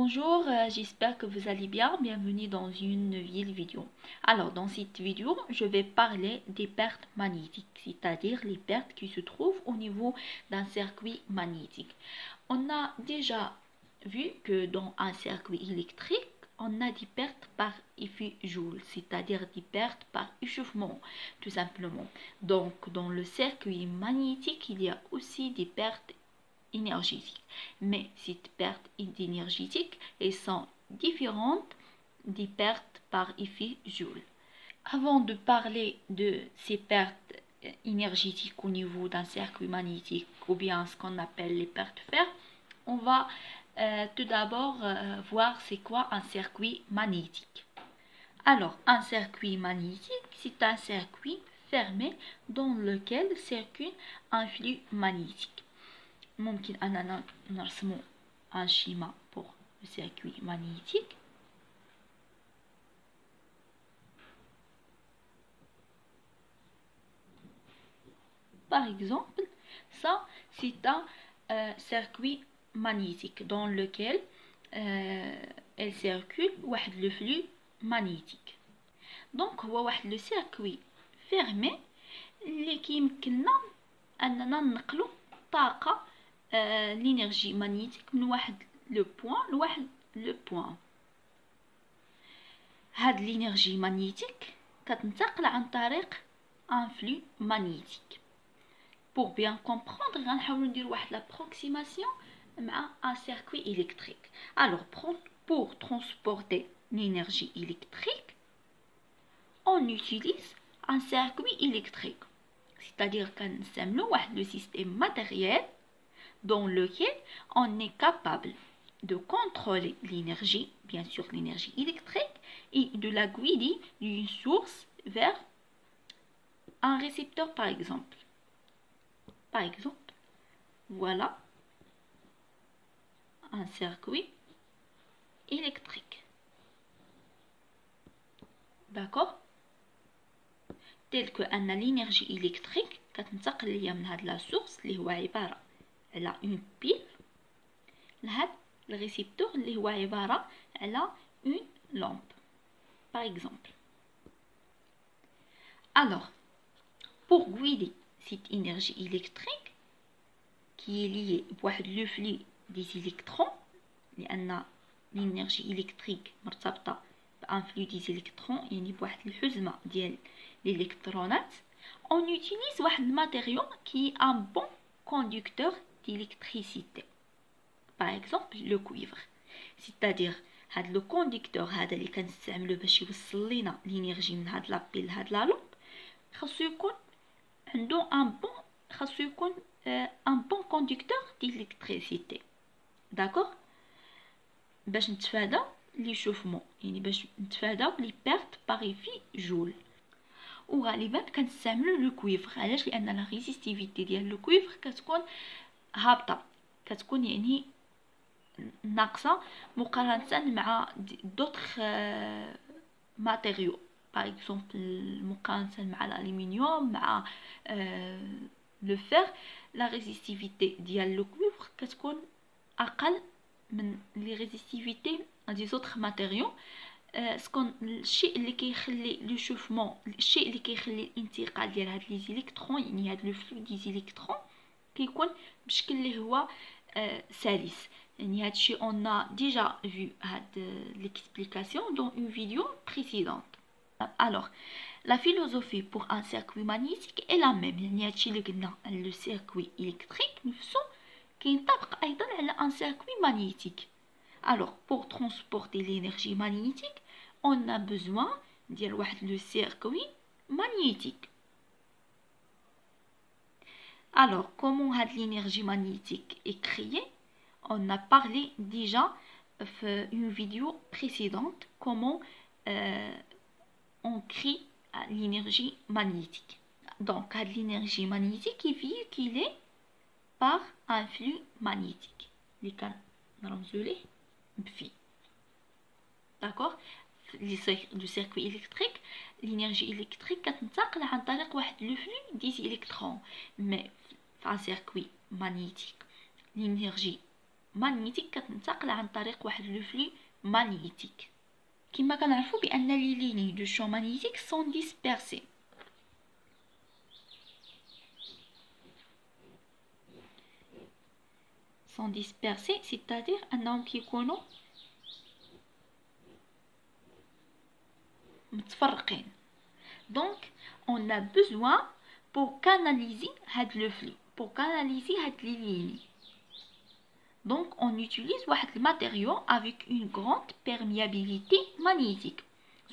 Bonjour, j'espère que vous allez bien. Bienvenue dans une nouvelle vidéo. Alors, dans cette vidéo, je vais parler des pertes magnétiques, c'est-à-dire les pertes qui se trouvent au niveau d'un circuit magnétique. On a déjà vu que dans un circuit électrique, on a des pertes par effet Joule, c'est-à-dire des pertes par échauffement, tout simplement. Donc, dans le circuit magnétique, il y a aussi des pertes énergétiques. Mais ces pertes énergétiques elles sont différentes des pertes par effet Joule. Avant de parler de ces pertes énergétiques au niveau d'un circuit magnétique ou bien ce qu'on appelle les pertes fer, on va tout d'abord voir c'est quoi un circuit magnétique. Alors, un circuit magnétique, c'est un circuit fermé dans lequel circule un flux magnétique. ممكن أننا نرسم un schéma pour le circuit magnétique. Par exemple, ça c'est un circuit magnétique dans lequel elle circule le flux magnétique. Donc هو le circuit fermé اللي كيمكننا أننا ننقلو طاقة l'énergie magnétique من واحد لو بوين لواحد لو بوين. هاد l'énergie magnétique كتنتقل عن طريق un flux magnétique. Pour bien comprendre غنحاولوا ندير واحد l'approximation مع un circuit électrique. Alors pour transporter l'énergie électrique, on utilise un circuit électrique. C'est-à-dire كنستعملوا واحد le système matériel dans lequel on est capable de contrôler l'énergie, bien sûr l'énergie électrique, et de la guider d'une source vers un récepteur par exemple. Par exemple, voilà un circuit électrique. D'accord? Tel que l'énergie électrique كتنتقل ليا من هاد la source اللي هو عبارة على une pile لهاد الريسيبتور اللي هو عبارة على une lampe par exemple. Alors, pour guider cette énergie électrique qui est liée بواحد le flux des électrons لأن l'énergie électrique مرتبطة بان flux des électrons يعني بواحد الحزمة ديال الإلكترونات, on utilise واحد الماتيريو qui est un bon conducteur d'électricité. Par exemple, le cuivre. C'est-à-dire, هاد le conducteur هذا اللي كنستعملو باش يوصل لينا l'énergie من هاد لا بيل لهاد لا لومب خاصو يكون عنده خاصو يكون un bon conducteur d'électricité. D'accord? باش نتفادى l'échauffement, يعني باش نتفادى لي بيرت باغ ايفي جول. وغالبا كنستعملو لو كويفر. علاش؟ لان لا ريزيستيفيتي ديال لو كويفر كتكون هابطه, كتكون يعني ناقصه مقارنه مع دوطخ ماتيريو. باغ اكزومبل مقارنه مع الالومنيوم, مع لو فير, لا ريزيستيفيتي ديال لو كويفر كتكون اقل من لي ريزيستيفيتي دي زوطخ ماتيريو. الشيء اللي كيخلي لو شوفمون, الشيء اللي كيخلي الانتقال ديال هاد لي زيليكترون, يعني هاد لو فلو دي زيليكترون كيكون بشكل اللي هو سلس. يعني هاد الشيء on a déjà vu هاد l'explication dans une vidéo précédente. Alors, la philosophie pour un circuit magnétique est la même. يعني هاد الشيء اللي قلنا le circuit électrique نفسه كينطبق ايضا على un circuit magnétique. Alors, pour transporter l'énergie magnétique, on a besoin de circuit magnétique. Alors, comment l'énergie magnétique est créée? On a parlé déjà dans une vidéo précédente comment on crée l'énergie magnétique. Donc, l'énergie magnétique est véhiculée par un flux magnétique. Les cas d'accord? Le circuit électrique, l'énergie électrique كتنتقل عن طريق واحد لو flux des électrons. Mais dans un circuit magnétique, l'énergie مانيتيك كتنتقل عن طريق واحد لو فلو مانيتيك. كما كنعرفوا بان لي ليني دو شون مانيتيك سون ديسبيرسي. sont dispersés, c'est-à-dire انهم كيكونوا متفرقين. Donc on a besoin pour canaliser هاد le flux, pour canaliser هاد les lignes. Donc on utilise واحد le matériau avec une grande perméabilité magnétique.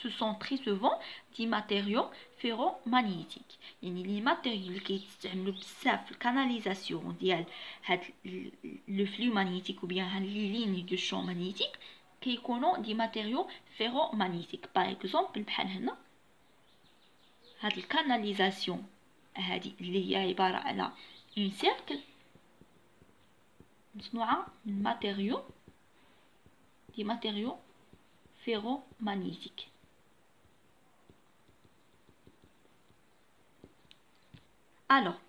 Ce sont très souvent des matériaux ferromagnétiques. يعني لي ماتيريو اللي كيستعملوا بزاف في الكاناليزاسيون ديال هاد لو فلو مانيتيك ou bien هاد لي ليني دو شون مانيتيك كيكونوا دي ماتيريو ferromagnétiques. باغ اكزومبل بحال هنا هاد الكاناليزاسيون هادي اللي هي عباره على اون سيركل مصنوعه من ماتيريو دي ماتيريو ferromagnétiques. Alors,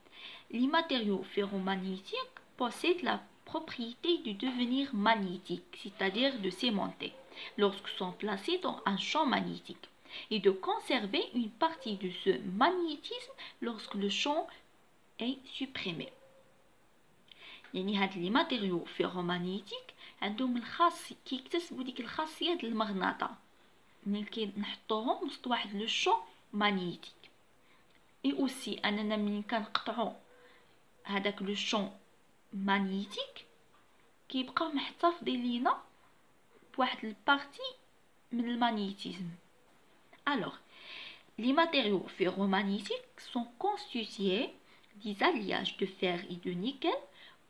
les matériaux ferromagnétiques possèdent la propriété de devenir magnétiques, c'est-à-dire de s'aimanter lorsqu'ils sont placés dans un champ magnétique et de conserver une partie de ce magnétisme lorsque le champ est supprimé. يعني هاد لي ماتيريو فيرومagnétique عندهم كيكتسبوا ديك الخاصيه ديال المغناطه ملي كنحطوهم وسط واحد لو شون مانيتيك. اي اوسي اننا ملي كنقطعوا هذاك لو شون مانيتيك كيبقى محتفظين لينا بواحد البارتي من المagnétisme. Alors, les matériaux ferromagnétiques sont constitués des alliages de fer et de nickel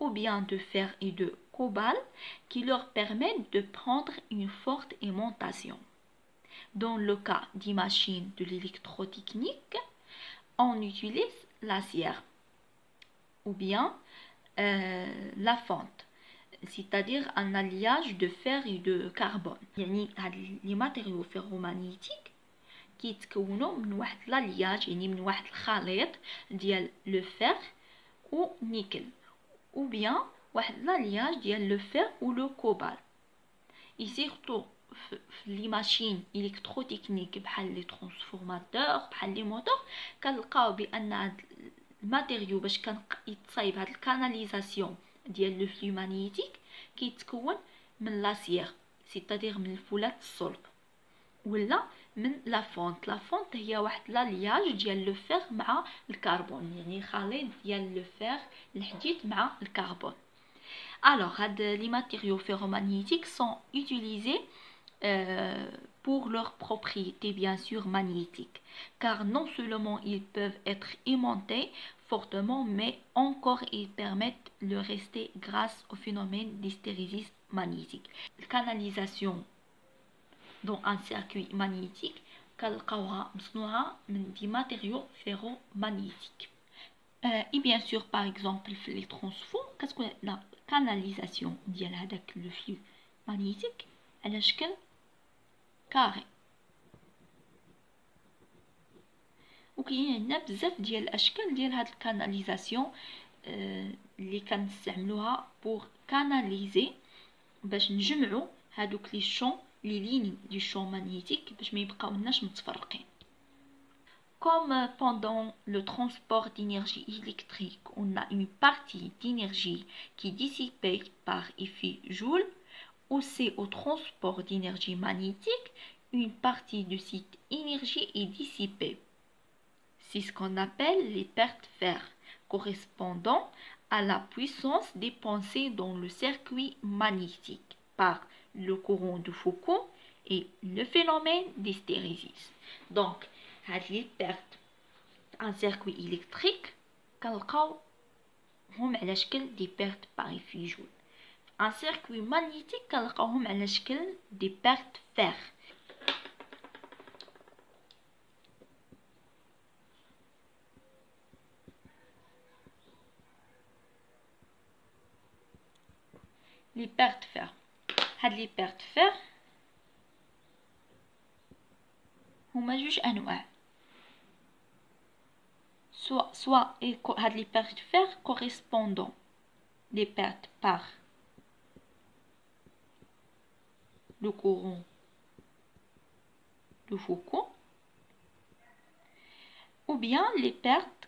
ou bien de fer et de cobalt qui leur permettent de prendre une forte aimantation. Dans le cas des machines de l'électrotechnique, on utilise la cire ou bien la fonte, c'est-à-dire un alliage de fer et de carbone. يعني les matériaux ferromagnétiques كيتكونوا من واحد l'alliage يعني من واحد الخليط ديال le fer ou nickel ou bien واحد l'alliage ديال le fer ou le cobalt. Et surtout في لي ماشين الكتروتكنيك بحال لي ترانسفورماتور بحال لي موتور كنلقاو بان هاد الماتيريو باش كيتصايب هاد الكاناليزاسيون ديال لو فلو مانيتيك كيتكون من لاسيير سيتادير من الفولاذ الصلب ولا من لا فونت. لا فونت هي واحد لالياج ديال لو فير مع الكربون يعني خليط ديال لو فير الحديد مع الكربون. Alors, les matériaux ferromagnétiques sont utilisés pour leurs propriétés bien sûr magnétiques, car non seulement ils peuvent être aimantés fortement, mais encore ils permettent de rester grâce au phénomène d'hystérésis magnétique. La canalisation dans un circuit magnétique كنلقاوها مصنوعة من des matériaux ferromagnétiques. Et bien sûr par exemple في les transforms كتكون عندنا canalisation ديال هذاك لو فلو مانيتيك على شكل كاري وكاين عندنا بزاف ديال الاشكال ديال هاد الكاناليزاسيون اللي كنستعملوها بور كاناليزي باش نجمعوا هادوك لي شون لي ليني دي شون مانيتيك باش ما يبقاولناش متفرقين. Comme pendant le transport d'énergie électrique, on a une partie d'énergie qui est dissipée par effet Joule, aussi au transport d'énergie magnétique, une partie de cette énergie est dissipée. C'est ce qu'on appelle les pertes fer, correspondant à la puissance dépensée dans le circuit magnétique par le courant de Foucault et le phénomène d'hystérésis. Donc, هاد لي بيرت ان سيركوي الكتريك كنلقاوهم على شكل دي بيرت باغ في جول. ان سيركوي ماغنيتيك كنلقاوهم على شكل دي بيرت فير. لي بيرت فير هاد لي بيرت فير هما جوج انواع. Soit les pertes fer correspondant des pertes par le courant de Foucault, ou bien les pertes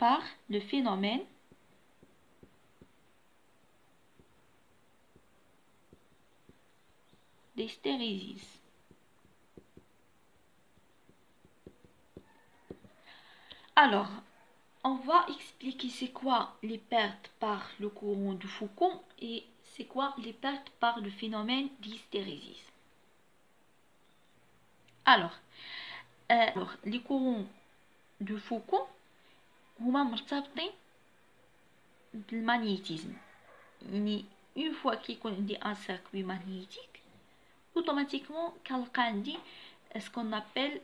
par le phénomène d'hystérésis. Alors, on va expliquer c'est quoi les pertes par le courant de Foucault et c'est quoi les pertes par le phénomène d'hystérésis. Alors, les courants de Foucault هما مرتبطين بالمagnétisme. يعني une fois كيكون عندي un circuit magnétique, automatiquement كنلقى عندي ce qu'on appelle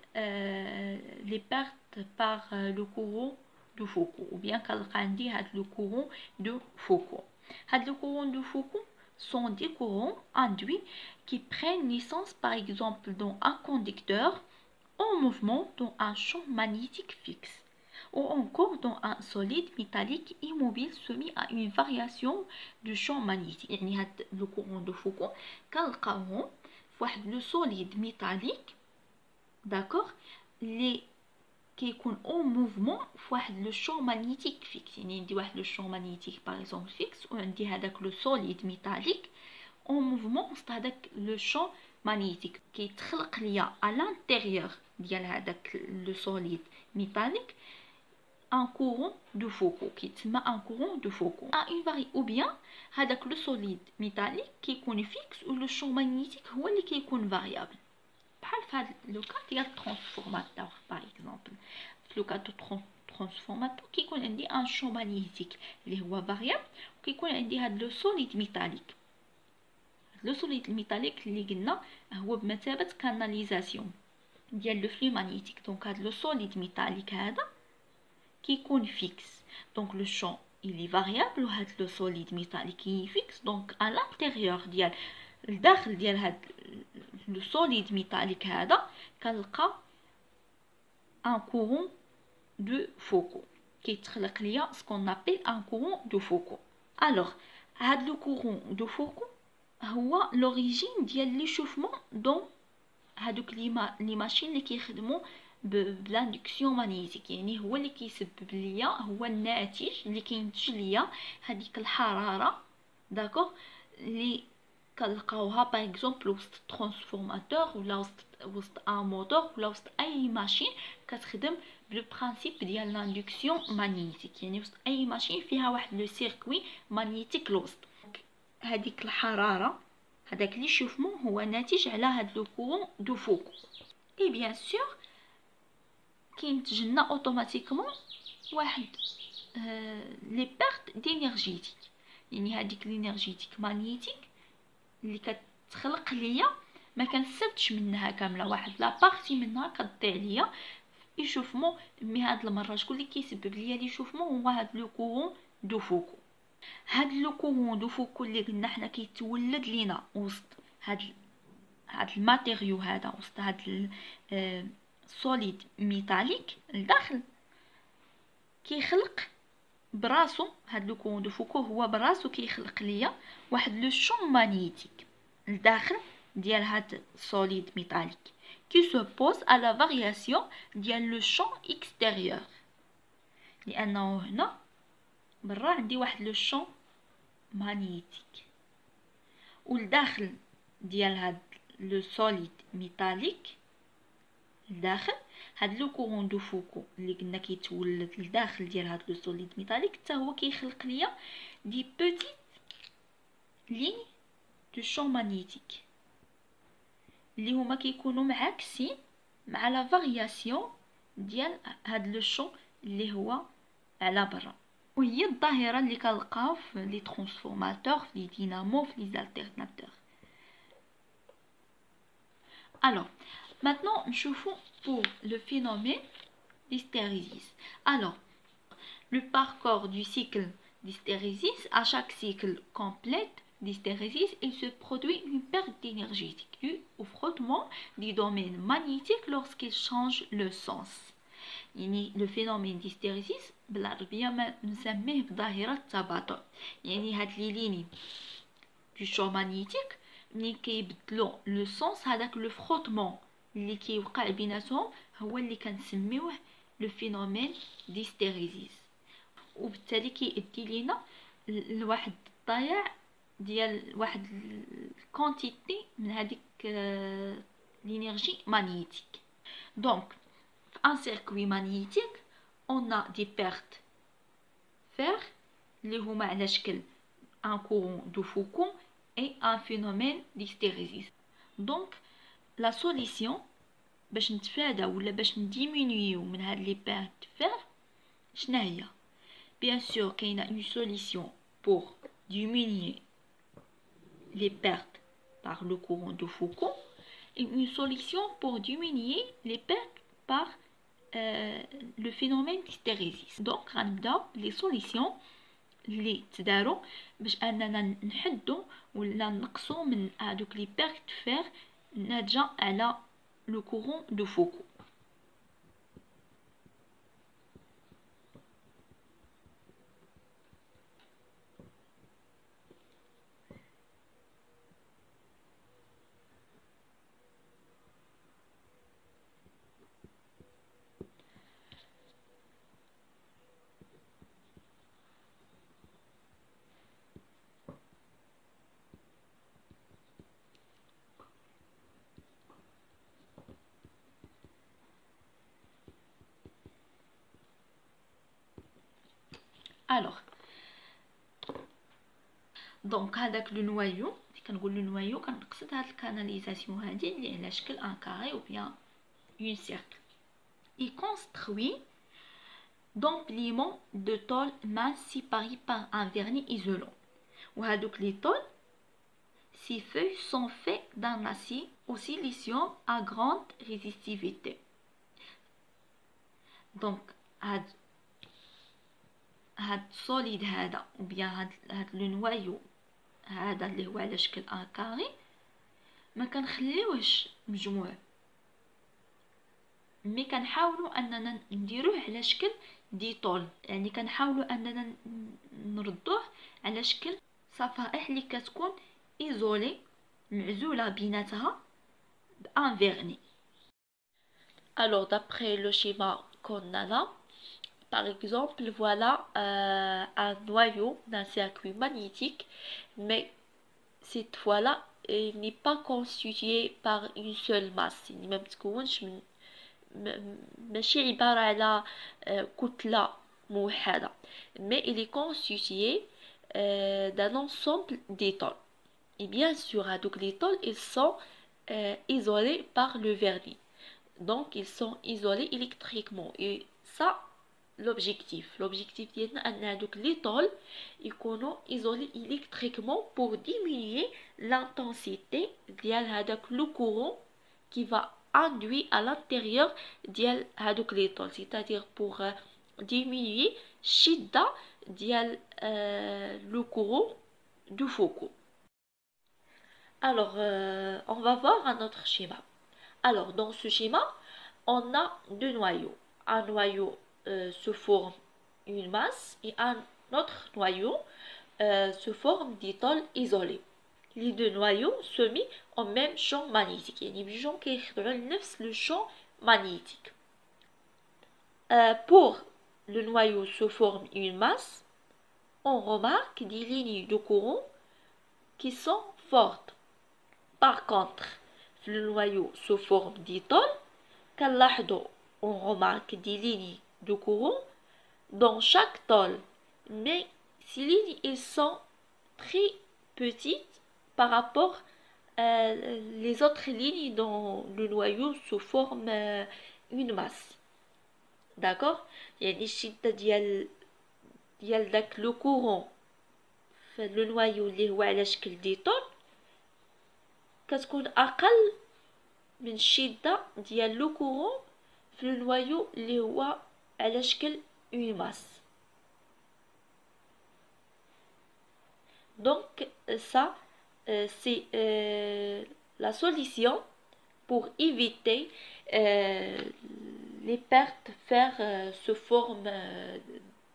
les pertes par le courant de Foucault, ou bien كنلقى عندي le courant de Foucault. Le courant de Foucault sont des courants induits qui prennent naissance par exemple dans un conducteur en mouvement dans un champ magnétique fixe, ou encore dans un solide métallique immobile soumis à une variation du champ magnétique. يعني هاد le courant de Foucault كنلقاوهم فواحد le solide métallique, d'accord, اللي كيكون en mouvement فواحد le champ magnétique fixe. يعني عندي واحد le champ magnétique par exemple fixe وعندي هذاك le solide métallique en mouvement وسط هذاك le champ magnétique كيتخلق ليا à l'intérieur ديال هذاك le solide métallique un courant de Foucault qui تسمى un courant de Foucault a une variété, ou bien هذاك le solide métallique كيكون fixe و le champ magnétique هو اللي كيكون variable. بحال في هذا لو كا ديال transformateur par exemple. في لو كا دو transformateur كيكون عندي un champ magnétique اللي هو variable وكيكون عندي هذا le solide métallique. لو solide métallique اللي قلنا هو بمثابة canalisation ديال لو flux magnétique. دونك هذا le solide métallique هذا كيكون فيكس دونك لو شون il est variable وهاد لو سوليد ميتاليك كي فيكس دونك à l'intérieur ديال الداخل ديال هاد لو سوليد ميتاليك هذا كنلقى ان كورون دو فوكو كيتخلق ليا سكون ابل ان كورون دو فوكو. الوغ هاد لو كورون دو فوكو هو لوريجين ديال ليشوفمون دون هادوك لي ماشين اللي كيخدموا بالاندكسيون مغنيتيك. يعني هو اللي كيسبب ليا هو الناتج اللي كينتج ليا هذيك الحراره داكوغ اللي كنلقاوها باغ اكزومبل وسط ترانسفورماتور ولا وسط ان موتور ولا وسط اي ماشين كتخدم بلو برانسيپ ديال لاندكسيون مغنيتيك. يعني وسط اي ماشين فيها واحد لو سيركوي مغنيتيك الوسط هذيك الحراره هذاك لي شوفمون هو ناتج على هاد لو كورون دو فوكو. اي بيان سور كينتج لنا اوتوماتيكمون واحد لي بيرت دينيرجيتيك. يعني هذيك لينيرجيتيك مغنيتيك اللي كتخلق ليا ما كنستافدش منها كامله، واحد لا بارتي منها كتضيع ليا يشوفمون. مي هاد المره شكون اللي كيسبب ليا لي شوفمون هو هاد لو كورون دو فوكو. هاد لو كورون دو فوكو اللي قلنا حنا كيتولد لينا وسط هاد الماتيريو هذا وسط هاد سوليد ميتاليك لداخل كيخلق براسو. هاد لو كورون دو فوكو هو براسو كيخلق ليا واحد لو شون مغنيتيك لداخل ديال هاد سوليد ميتاليك qui s'oppose à la variation ديال لو شون اكستيريور، لانه هنا برا عندي واحد لو شون مغنيتيك ولداخل ديال هاد لو سوليد ميتاليك لداخل هاد لو كورون دو فوكو اللي قلنا كيتولد لداخل ديال هاد لو سوليد ميتاليك حتى هو كيخلق ليا دي بوتيت لي دو شون مغنيتيك اللي هما كيكونوا معاكسين مع لا فارياسيون ديال هاد لو شون اللي هو على برا. وهي الظاهره اللي كنلقاو في لي ترانسفورماتور في لي دينامو في لي الترناتور. Alors, maintenant, نشوفوا pour le phénomène d'hystérésis. Alors, le parcours du cycle d'hystérésis, à chaque cycle complète d'hystérésis, il se produit une perte d'énergie due au frottement du domaine magnétique lorsqu'il change le sens. يعني le phénomène d'hystérésis بالعربية ما نسميه بظاهرة التباطؤ. يعني هاد لي ليني du champ magnétique ملي كيبدلوا لو سونس هذاك لو فروتمون اللي كيوقع بيناتهم هو اللي كنسميوه لو فينومين ديستيريزيس، وبالتالي كيؤدي لينا لواحد الضياع ديال واحد الكونتيتي من هذيك l'Énergie magnétique. Donc, en circuit magnétique, on a des pertes fer, اللي هما على شكل un courant de Foucault et un phénomène d'hystérésis. Donc, la solution باش نتفادى ولا باش نديمينيو من هاد لي pertes fer شنو هي؟ Bien sûr, كاينه une solution pour diminuer les pertes par le courant de Foucault et une solution pour diminuer les pertes par le phénomène d'hystérésis. Donc غنبداو les solutions اللي تداروا باش اننا نحدوا ولا نقصوا من هذوك لي بيرت فير ناتجه على لو كورون دو فوكو. Alors, donc هذاك لو نوايو كنقول لو نوايو كنقصد هاد الكاناليزاسيون هادي اللي على شكل ان كاري ou bien une cercle. Il construit d'empilement de tôle mince séparé par un vernis isolant. وهادوك لي tôles, ces feuilles sont faites d'un acier au silicium à grande résistivité. Donc هاد solide هذا ou bien هاد لو نوايو هذا اللي هو على شكل ان كاري ما كنخليوهش مجموع، مي كنحاولوا اننا نديروه على شكل دي طول، يعني كنحاولوا اننا نردوه على شكل صفائح اللي كتكون ايزولي معزوله بيناتها بان فيرني. Alors d'après le schéma qu'on a là, par exemple, voilà un noyau d'un circuit magnétique, mais cette fois-là il n'est pas constitué par une seule masse، يعني ما متكونش من ماشي عبارة على كتلة موحدة، mais il est constitué d'un ensemble d'étoiles. Et bien sûr, هادوك les tôles ils sont isolés par le vernis, donc ils sont isolés électriquement. Et ça l'objectif ديالنا أن هادوك les tôles يكونوا isolés électriquement pour diminuer l'intensité ديال هذاك le courant qui va induit à l'intérieur ديال هادوك لي طول، c'est-à-dire pour diminuer الشدة ديال le courant de Foucault. Alors on va voir un autre schéma. Alors dans ce schéma on a deux noyaux. Un noyau se forme une masse et un autre noyau se forme des tôles isolées. Les deux noyaux se mettent au même champ magnétique، يعني بجوج كيخضعوا لنفس le champ magnétique. Pour le noyau se forme une masse, on remarque des lignes de courant qui sont fortes. Par contre, le noyau se forme des tôles, كنلاحظوا on remarque des lignes de courant dans chaque tôle, mais ces lignes elles sont très petites par rapport les autres lignes dont le noyau se forme une masse. D'accord؟ يعني الشدة ديال داك لو كورون في لو نوايو اللي هو على شكل دي طول كتكون اقل من الشدة ديال لو كورون في لو نوايو اللي هو على شكل اون ماس. Donc ça c'est la solution pour éviter les pertes fer se forment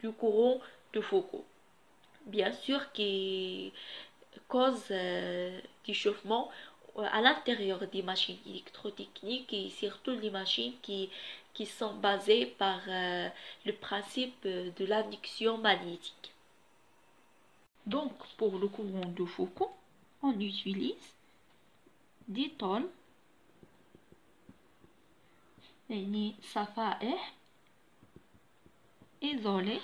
du courant de Foucault. Bien sûr que cause d'échauffement à l'intérieur des machines électrotechniques et surtout les machines qui sont basées par le principe de l'induction magnétique. Donc, pour le courant de Foucault, on utilise des tôles, يعني صفائح isolées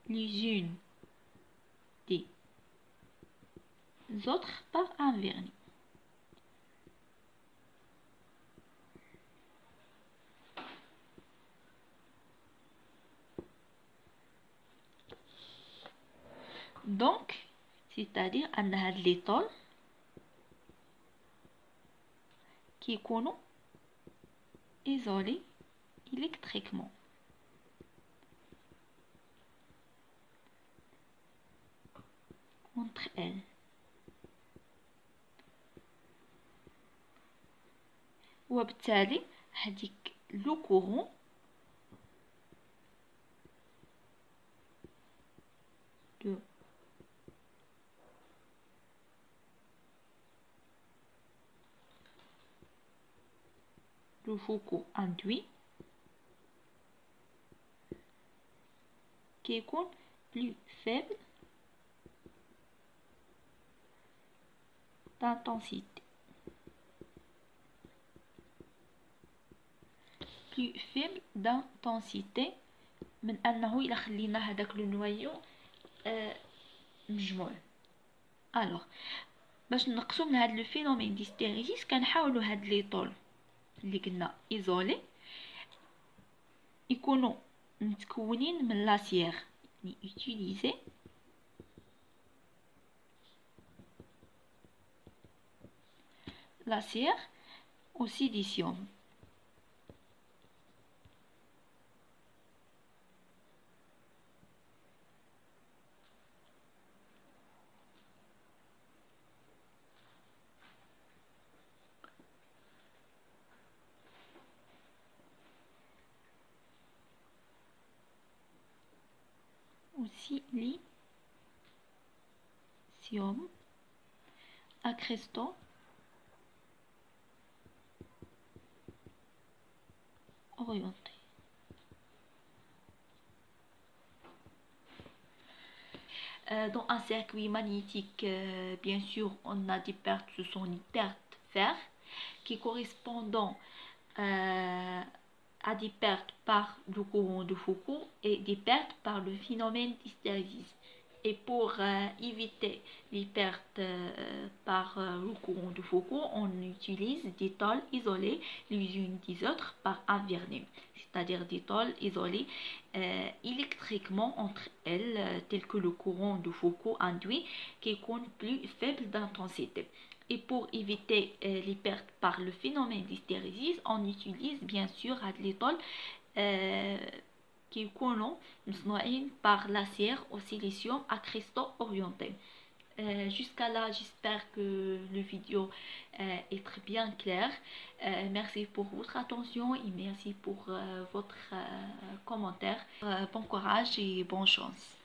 les unes des autres par un vernis. Donc, c'est-à-dire أن هاد لي طول كيكونوا isolés électriquement. Entre elles. وبالتالي هذيك لو كورون de Foucault induit كيكون plus faible d'intensité. Plus faible d'intensité من أنه إلا خلينا هذاك لو نويو مجموع. الوغ باش نقصو من هاد لو فينومين ديستيريزيس كنحاولو هاد لي طول اللي قلنا ايزولي يكونوا متكونين من لاسيير، يعني utiliser l'acier au silicium. Au silicium à cristaux orientés. Dans un circuit magnétique, bien sûr, on a des pertes, ce sont des pertes fer qui correspondent à des pertes par le courant de Foucault et des pertes par le phénomène d'hystérésis. Et pour éviter les pertes par le courant de Foucault, on utilise des tôles isolées les unes des autres par un vernis, c'est-à-dire des tôles isolées électriquement entre elles, telles que le courant de Foucault induit, qui compte plus faible d'intensité. Et pour éviter les pertes par le phénomène d'hystérésis, on utilise bien sûr les tôles qui sont مصنوعين par l'acier au silicium à cristaux orientés. Jusqu'à là, j'espère que le vidéo est très bien clair. Merci pour votre attention et merci pour votre commentaire. Bon courage et bonne chance.